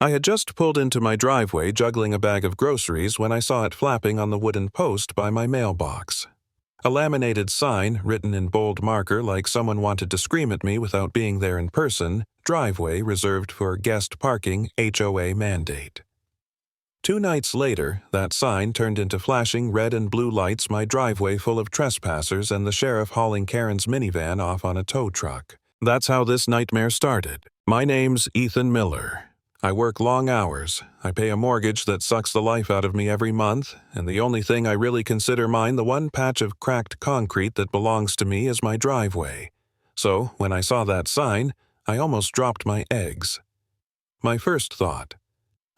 I had just pulled into my driveway juggling a bag of groceries when I saw it flapping on the wooden post by my mailbox. A laminated sign, written in bold marker like someone wanted to scream at me without being there in person, "Driveway reserved for guest parking, HOA mandate." 2 nights later, that sign turned into flashing red and blue lights my driveway full of trespassers and the sheriff hauling Karen's minivan off on a tow truck. That's how this nightmare started. My name's Ethan Miller. I work long hours, I pay a mortgage that sucks the life out of me every month, and the only thing I really consider mine, the one patch of cracked concrete that belongs to me, is my driveway. So, when I saw that sign, I almost dropped my eggs. My first thought: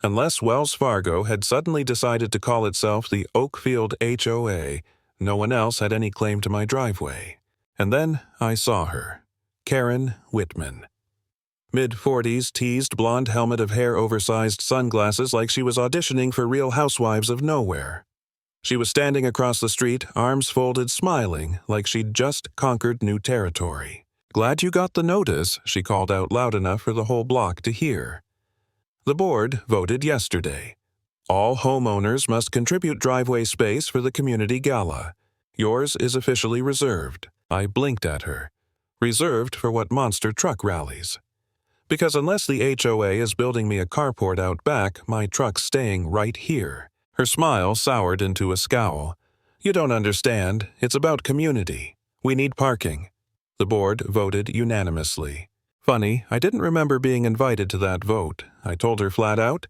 unless Wells Fargo had suddenly decided to call itself the Oakfield HOA, no one else had any claim to my driveway. And then I saw her. Karen Whitman. Mid-40s, teased blonde helmet of hair, oversized sunglasses like she was auditioning for Real Housewives of Nowhere. She was standing across the street, arms folded, smiling like she'd just conquered new territory. "Glad you got the notice," she called out loud enough for the whole block to hear. The board voted yesterday. All homeowners must contribute driveway space for the community gala. Yours is officially reserved. I blinked at her. Reserved for what monster truck rallies? Because unless the HOA is building me a carport out back, my truck's staying right here. Her smile soured into a scowl. "You don't understand. It's about community. We need parking." The board voted unanimously. Funny, I didn't remember being invited to that vote. I told her flat out,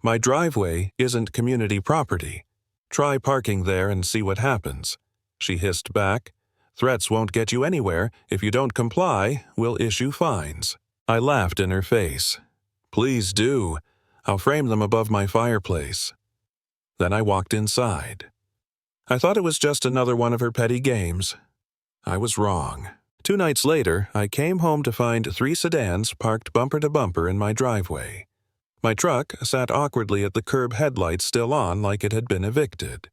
"My driveway isn't community property. Try parking there and see what happens." She hissed back, "Threats won't get you anywhere. If you don't comply, we'll issue fines." I laughed in her face. "Please do. I'll frame them above my fireplace." Then I walked inside. I thought it was just another one of her petty games. I was wrong. 2 nights later, I came home to find 3 sedans parked bumper to bumper in my driveway. My truck sat awkwardly at the curb, headlights still on like it had been evicted.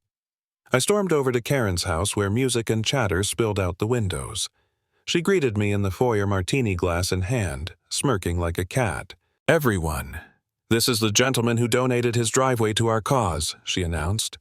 I stormed over to Karen's house where music and chatter spilled out the windows. She greeted me in the foyer, martini glass in hand, smirking like a cat. "Everyone, this is the gentleman who donated his driveway to our cause," she announced.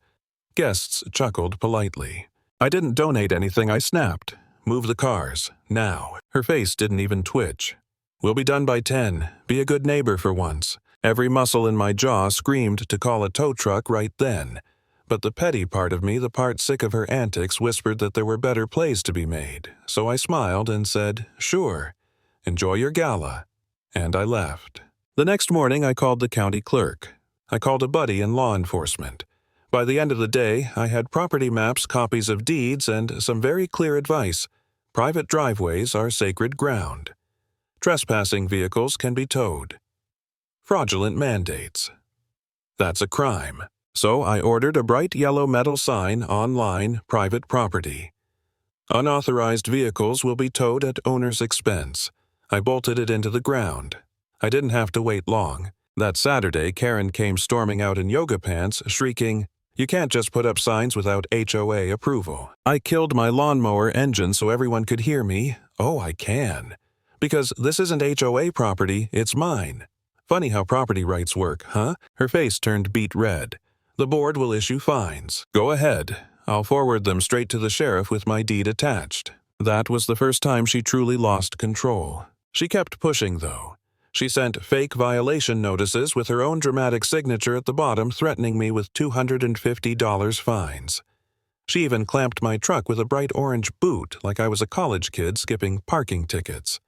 Guests chuckled politely. "I didn't donate anything," I snapped. "Move the cars, now." Her face didn't even twitch. "We'll be done by 10. Be a good neighbor for once." Every muscle in my jaw screamed to call a tow truck right then. But the petty part of me, the part sick of her antics, whispered that there were better plays to be made. So I smiled and said, "Sure. Enjoy your gala." And I left. The next morning I called the county clerk. I called a buddy in law enforcement. By the end of the day, I had property maps, copies of deeds, and some very clear advice. Private driveways are sacred ground. Trespassing vehicles can be towed. Fraudulent mandates. That's a crime. So I ordered a bright yellow metal sign online, "Private property." Unauthorized vehicles will be towed at owner's expense. I bolted it into the ground. I didn't have to wait long. That Saturday, Karen came storming out in yoga pants, shrieking, "You can't just put up signs without HOA approval." I killed my lawnmower engine so everyone could hear me. "Oh, I can. Because this isn't HOA property, it's mine." Funny how property rights work, huh? Her face turned beet red. "The board will issue fines." "Go ahead. I'll forward them straight to the sheriff with my deed attached." That was the first time she truly lost control. She kept pushing, though. She sent fake violation notices with her own dramatic signature at the bottom, threatening me with $250 fines. She even clamped my truck with a bright orange boot like I was a college kid skipping parking tickets.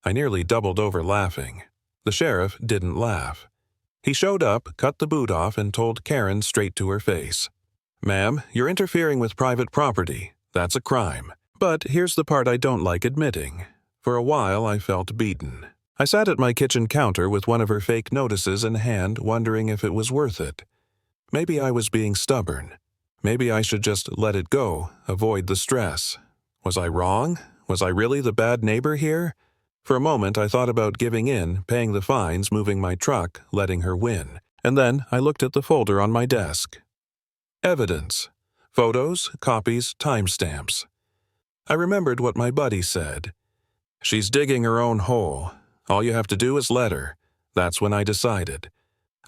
I nearly doubled over laughing. The sheriff didn't laugh. He showed up, cut the boot off, and told Karen straight to her face, "Ma'am, you're interfering with private property. That's a crime." But here's the part I don't like admitting. For a while, I felt beaten. I sat at my kitchen counter with one of her fake notices in hand, wondering if it was worth it. Maybe I was being stubborn. Maybe I should just let it go, avoid the stress. Was I wrong? Was I really the bad neighbor here? For a moment, I thought about giving in, paying the fines, moving my truck, letting her win. And then I looked at the folder on my desk. Evidence. Photos, copies, timestamps. I remembered what my buddy said. "She's digging her own hole. All you have to do is let her. That's when I decided.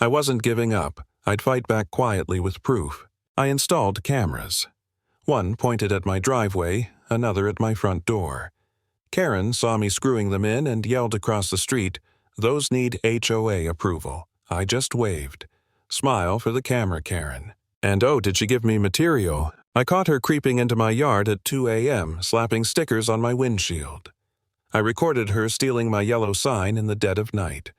I wasn't giving up. I'd fight back quietly with proof. I installed cameras. One pointed at my driveway, another at my front door. Karen saw me screwing them in and yelled across the street, "Those need HOA approval." I just waved. Smile for the camera, Karen. And oh, did she give me material? I caught her creeping into my yard at 2 a.m., slapping stickers on my windshield. I recorded her stealing my yellow sign in the dead of night.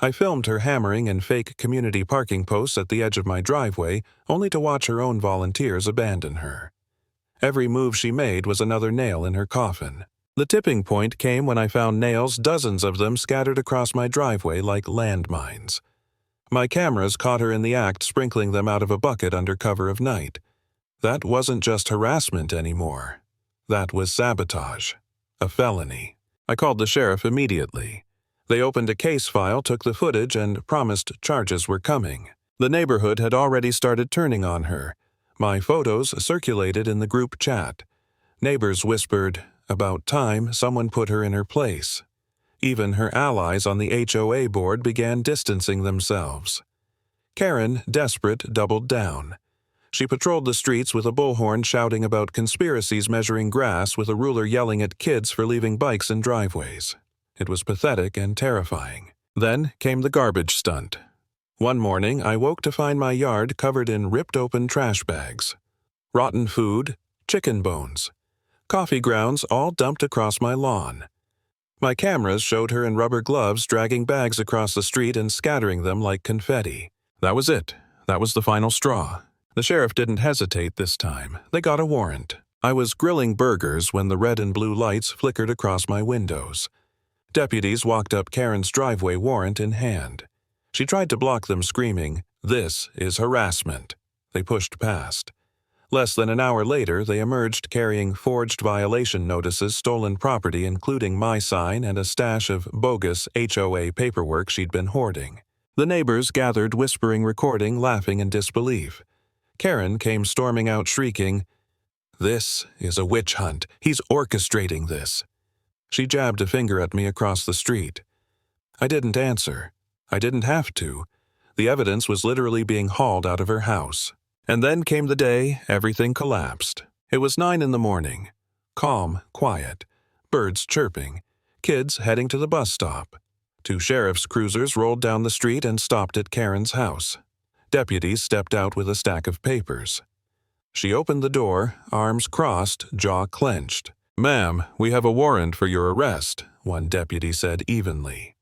I filmed her hammering in fake community parking posts at the edge of my driveway, only to watch her own volunteers abandon her. Every move she made was another nail in her coffin. The tipping point came when I found nails, dozens of them scattered across my driveway like landmines. My cameras caught her in the act, sprinkling them out of a bucket under cover of night. That wasn't just harassment anymore. That was sabotage. A felony. I called the sheriff immediately. They opened a case file, took the footage, and promised charges were coming. The neighborhood had already started turning on her. My photos circulated in the group chat. Neighbors whispered, "About time someone put her in her place." Even her allies on the HOA board began distancing themselves. Karen, desperate, doubled down. She patrolled the streets with a bullhorn shouting about conspiracies measuring grass with a ruler yelling at kids for leaving bikes in driveways. It was pathetic and terrifying. Then came the garbage stunt. One morning, I woke to find my yard covered in ripped-open trash bags. Rotten food, chicken bones, coffee grounds all dumped across my lawn. My cameras showed her in rubber gloves dragging bags across the street and scattering them like confetti. That was it. That was the final straw. The sheriff didn't hesitate this time. They got a warrant. I was grilling burgers when the red and blue lights flickered across my windows. Deputies walked up Karen's driveway, warrant in hand. She tried to block them, screaming, "This is harassment." They pushed past. Less than an hour later, they emerged carrying forged violation notices, stolen property including my sign and a stash of bogus HOA paperwork she'd been hoarding. The neighbors gathered, whispering, recording, laughing in disbelief. Karen came storming out, shrieking, "This is a witch hunt. He's orchestrating this." She jabbed a finger at me across the street. I didn't answer. I didn't have to. The evidence was literally being hauled out of her house. And then came the day everything collapsed. It was 9 in the morning. Calm, quiet. Birds chirping. Kids heading to the bus stop. 2 sheriff's cruisers rolled down the street and stopped at Karen's house. Deputies stepped out with a stack of papers. She opened the door, arms crossed, jaw clenched. "Ma'am, we have a warrant for your arrest," one deputy said evenly.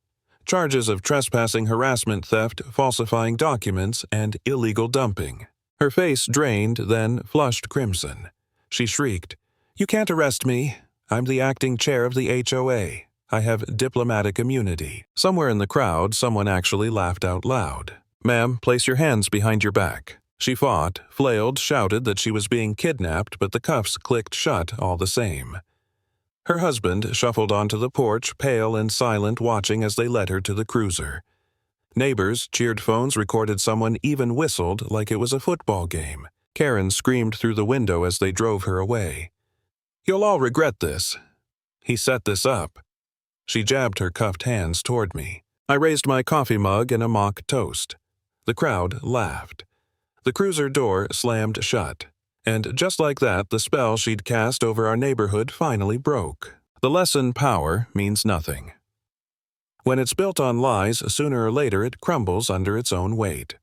Charges of trespassing, harassment, theft, falsifying documents, and illegal dumping. Her face drained, then flushed crimson. She shrieked, "You can't arrest me. I'm the acting chair of the HOA. I have diplomatic immunity." Somewhere in the crowd, someone actually laughed out loud. "Ma'am, place your hands behind your back." She fought, flailed, shouted that she was being kidnapped, but the cuffs clicked shut all the same. Her husband shuffled onto the porch, pale and silent, watching as they led her to the cruiser. Neighbors cheered, phones recorded, someone even whistled like it was a football game. Karen screamed through the window as they drove her away. "You'll all regret this. He set this up." She jabbed her cuffed hands toward me. I raised my coffee mug in a mock toast. The crowd laughed. The cruiser door slammed shut. And just like that, the spell she'd cast over our neighborhood finally broke. The lesson, power means nothing. When it's built on lies, sooner or later it crumbles under its own weight.